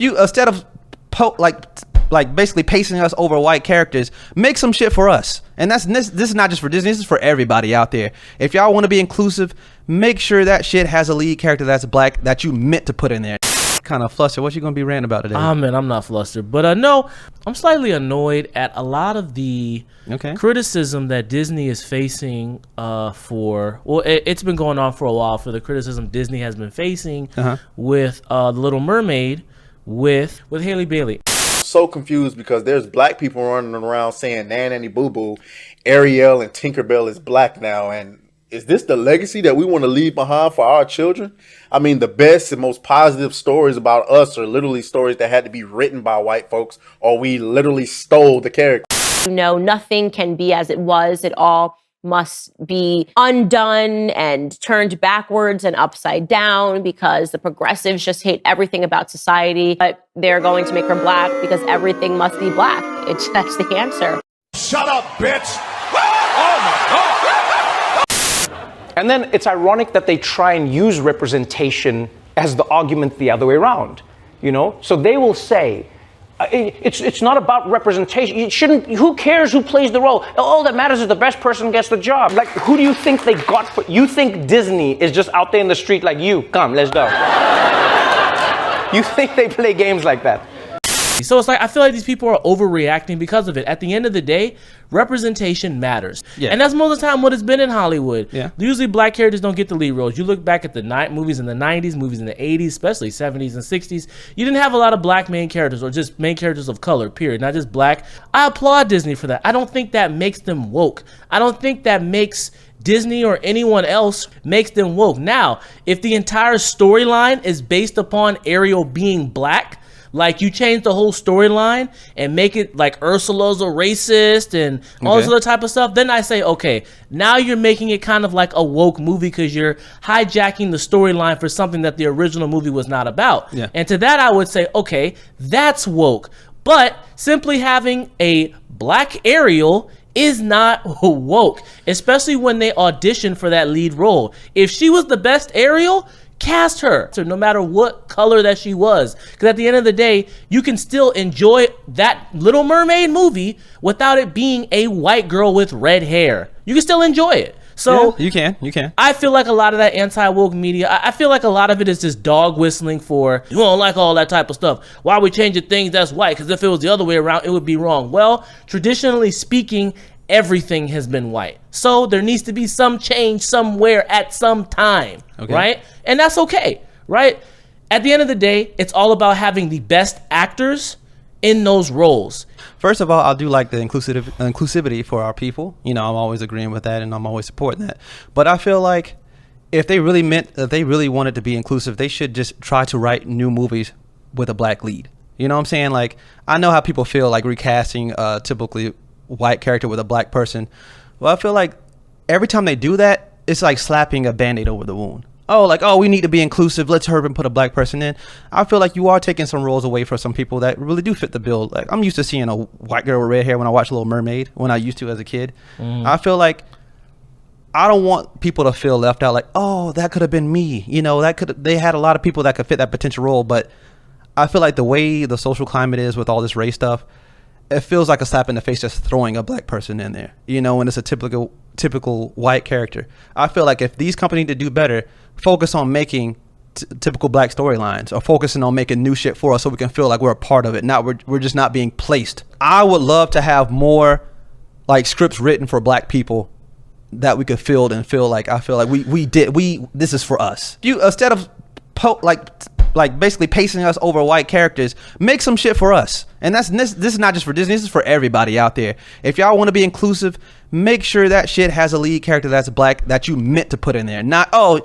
You instead of like basically pacing us over white characters, make some shit for us. And this is not just for Disney, this is for everybody out there. If y'all want to be inclusive, make sure that shit has a lead character that's black that you meant to put in there. Kind of flustered. What you gonna be ranting about today? Man, I'm not flustered, but no, I'm slightly annoyed at a lot of the criticism that Disney is facing it's been going on for a while, for the criticism Disney has been facing with The Little Mermaid with Halle Bailey. So confused because there's black people running around saying Nan Nanny Boo Boo, Ariel and Tinkerbell is black now, and is this the legacy that we want to leave behind for our children? I mean, the best and most positive stories about us are literally stories that had to be written by white folks, or we literally stole the character. Nothing can be as it was. It all must be undone and turned backwards and upside down because the progressives just hate everything about society. But they're going to make her black because everything must be black. That's the answer. Shut up, bitch! Oh my God! And then it's ironic that they try and use representation as the argument the other way around, you know? So they will say, it's not about representation. It shouldn't, who cares who plays the role? All that matters is the best person gets the job. Like, who do you think they got for, you think Disney is just out there in the street like, you, come, let's go. You think they play games like that? So it's like, I feel like these people are overreacting because of it. At the end of the day, representation matters. Yeah. And that's most of the time what it's been in Hollywood. Yeah. Usually black characters don't get the lead roles. You look back at the movies in the 90s, movies in the 80s, especially 70s and 60s, you didn't have a lot of black main characters or just main characters of color, period, not just black. I applaud Disney for that. I don't think that makes them woke. I don't think that makes Disney or anyone else makes them woke. Now, if the entire storyline is based upon Ariel being black, like you change the whole storyline and make it like Ursula's a racist and all this other type of stuff, then I say, okay, now you're making it kind of like a woke movie because you're hijacking the storyline for something that the original movie was not about. Yeah. And to that I would say, okay, that's woke. But simply having a black Ariel is not woke, especially when they audition for that lead role. If she was the best Ariel, cast her, so no matter what color that she was, because at the end of the day, you can still enjoy that Little Mermaid movie without it being a white girl with red hair. You can still enjoy it. So yeah, you can. I feel like a lot of that anti-woke media, I feel like a lot of it is just dog whistling for, you don't like all that type of stuff. Why are we changing things that's white? Because if it was the other way around, it would be wrong. Well, traditionally speaking, everything has been white. So there needs to be some change somewhere at some time, right? And that's okay, right? At the end of the day, it's all about having the best actors in those roles. First of all, I do like the inclusivity for our people. You know, I'm always agreeing with that and I'm always supporting that. But I feel like if they really wanted to be inclusive, they should just try to write new movies with a black lead. You know what I'm saying? Like, I know how people feel like recasting typically white character with a black person. Well, I feel like every time they do that, it's like slapping a band-aid over the wound. Oh, we need to be inclusive, let's hurry and put a black person in. I feel like you are taking some roles away from some people that really do fit the bill. Like, I'm used to seeing a white girl with red hair when I watch Little Mermaid, when I used to as a kid. I feel like I don't want people to feel left out, like, oh, that could have been me. You know, they had a lot of people that could fit that potential role, but I feel like the way the social climate is with all this race stuff, it feels like a slap in the face just throwing a black person in there, you know, when it's a typical white character. I feel like if these companies need to do better, focus on making typical black storylines, or focusing on making new shit for us so we can feel like we're a part of it. Not we're just not being placed. I would love to have more like scripts written for black people that we could field and feel like, I feel like this is for us. You, instead of like basically pacing us over white characters, make some shit for us. And this is not just for Disney, this is for everybody out there. If y'all want to be inclusive, make sure that shit has a lead character that's black that you meant to put in there. Not, oh,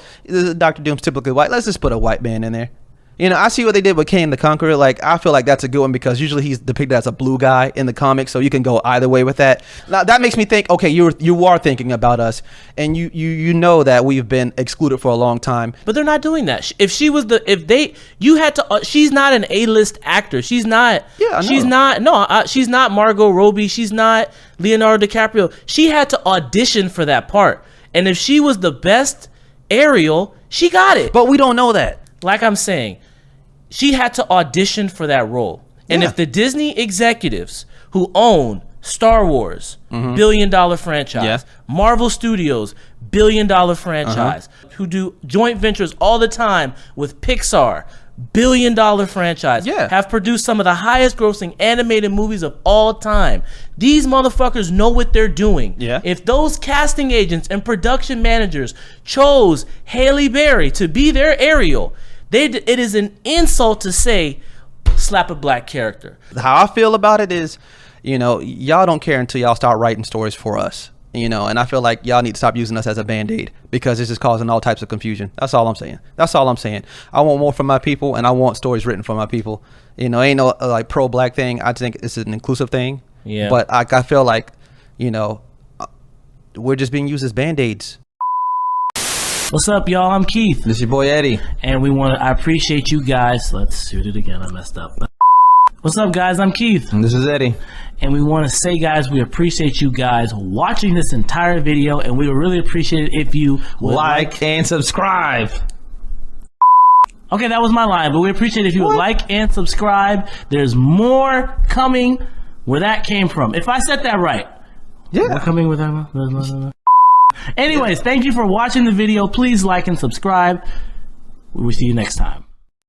Dr. Doom's typically white, let's just put a white man in there. You know, I see what they did with Kane the Conqueror. Like, I feel like that's a good one because usually he's depicted as a blue guy in the comics, so you can go either way with that. Now, that makes me think, okay, you are thinking about us, and you know that we've been excluded for a long time. But they're not doing that. If she was she's not an A-list actor. She's not. Yeah, I know. She's not Margot Robbie. She's not Leonardo DiCaprio. She had to audition for that part, and if she was the best Ariel, she got it. But we don't know that. Like I'm saying, she had to audition for that role. And if the Disney executives who own Star Wars, $1 billion franchise, Marvel Studios, $1 billion franchise, who do joint ventures all the time with Pixar, $1 billion franchise, have produced some of the highest grossing animated movies of all time. These motherfuckers know what they're doing. If those casting agents and production managers chose Halle Berry to be their Ariel, it is an insult to say, slap a black character. How I feel about it is, you know, y'all don't care until y'all start writing stories for us. You know, and I feel like y'all need to stop using us as a band-aid because this is causing all types of confusion. That's all I'm saying. That's all I'm saying. I want more from my people, and I want stories written for my people. You know, ain't no like pro-black thing. I think it's an inclusive thing. Yeah. But I feel like, you know, we're just being used as band-aids. What's up, y'all? I'm Keith. This is your boy Eddie. And I appreciate you guys. Let's shoot it again. I messed up. What's up, guys? I'm Keith. And this is Eddie. And we want to say, guys, we appreciate you guys watching this entire video, and we would really appreciate it if you would like and subscribe. Okay, that was my line, but we appreciate it if you would like and subscribe. There's more coming where that came from. If I said that right. Yeah. We're coming with that. Anyways, thank you for watching the video. Please like and subscribe. We will see you next time.